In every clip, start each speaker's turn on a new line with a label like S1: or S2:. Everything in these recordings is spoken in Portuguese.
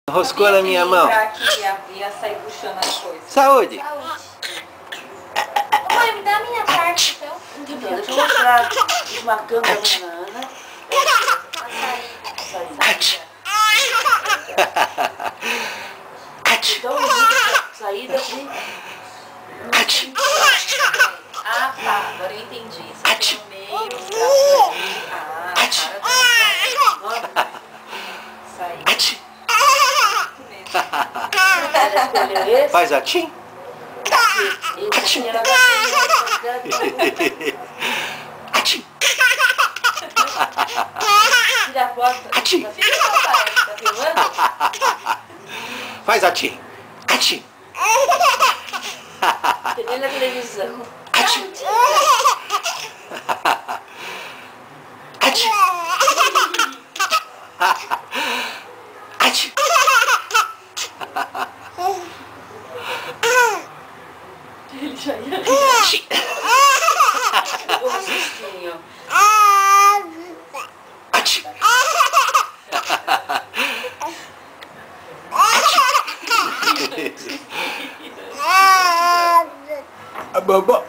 S1: Roscou na minha mão.
S2: Ia sair puxando as coisas.
S1: Saúde.
S3: Mãe, me dá a minha parte, então.
S2: Então, deixa eu mostrar desmarcando a banana. Açaí. Então, saída de... Ah, tá. Agora eu entendi. Isso aqui no meio. Saída.
S1: Faz a tim. Atim.
S2: Tira a foto.
S1: Atim.
S2: Tá filmando?
S1: Faz a tim. Atim.
S2: Entendeu na televisão?
S1: Atim. Atim. Atim.
S2: Ele já ia. Pegou um sustinho.
S1: Atim. A baba.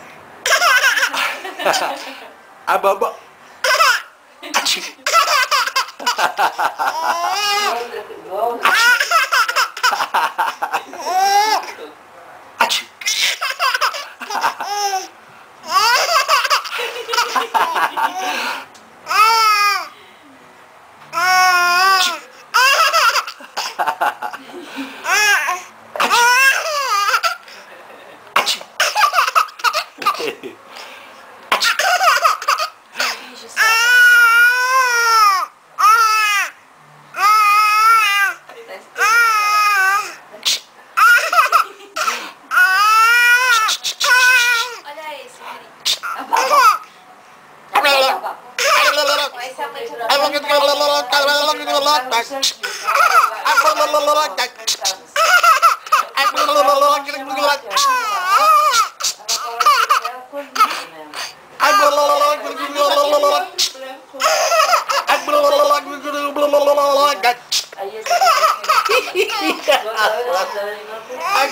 S1: A baba. Atim. Atim.
S3: Olha esse, Miri.
S1: Ai,